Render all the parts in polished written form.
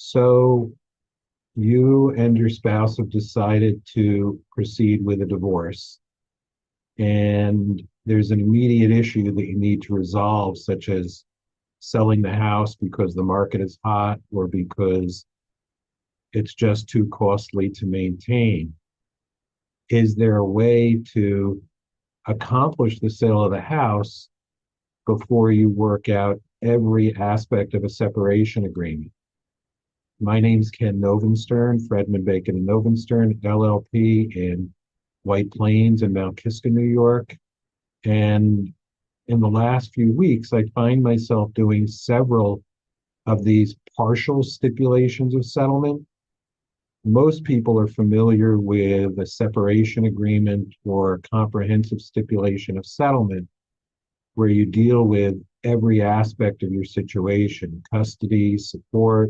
So you and your spouse have decided to proceed with a divorce, and there's an immediate issue that you need to resolve, such as selling the house because the market is hot or because it's just too costly to maintain. Is there a way to accomplish the sale of the house before you work out every aspect of a separation agreement? My name's Ken Novenstern, Fredman Baken Novenstern, LLP in White Plains and Mount Kisco, New York. And in the last few weeks, I find myself doing several of these partial stipulations of settlement. Most people are familiar with a separation agreement or a comprehensive stipulation of settlement, where you deal with every aspect of your situation: custody, support,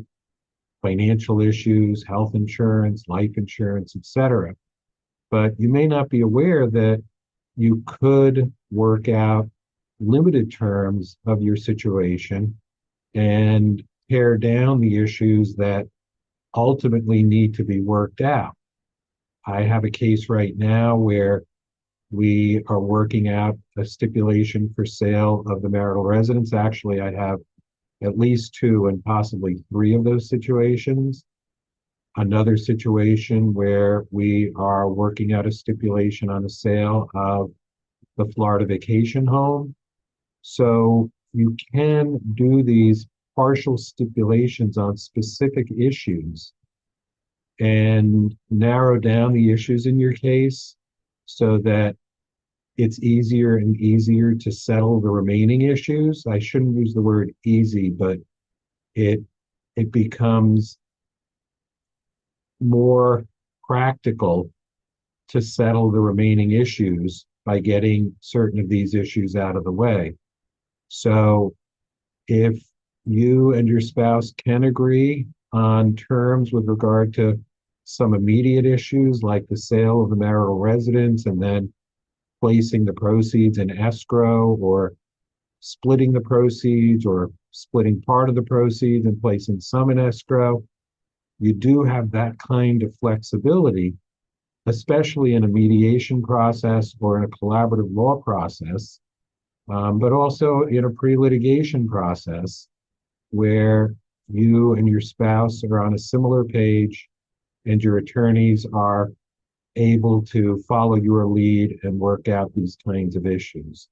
financial issues, health insurance, life insurance, etc. But you may not be aware that you could work out limited terms of your situation and pare down the issues that ultimately need to be worked out. I have a case right now where we are working out a stipulation for sale of the marital residence. Actually, I have at least two and possibly three of those situations. Another situation where we are working out a stipulation on the sale of the Florida vacation home. So you can do these partial stipulations on specific issues and narrow down the issues in your case so that it's easier and easier to settle the remaining issues. I shouldn't use the word easy, but it it becomes more practical to settle the remaining issues by getting certain of these issues out of the way. So if you and your spouse can agree on terms with regard to some immediate issues like the sale of the marital residence and then placing the proceeds in escrow, or splitting the proceeds, or splitting part of the proceeds and placing some in escrow, you do have that kind of flexibility, especially in a mediation process or in a collaborative law process, but also in a pre-litigation process where you and your spouse are on a similar page and your attorneys are able to follow your lead and work out these kinds of issues.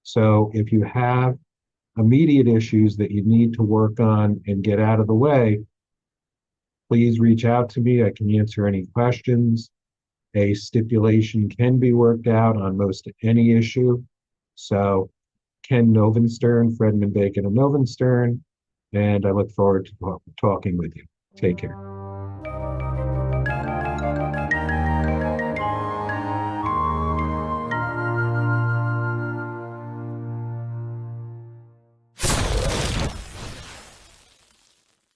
So if you have immediate issues that you need to work on and get out of the way, please reach out to me. I can answer any questions. A stipulation can be worked out on most any issue. So Ken Novenstern, Fredman Baken Novenstern, and I look forward to talking with you. Take care.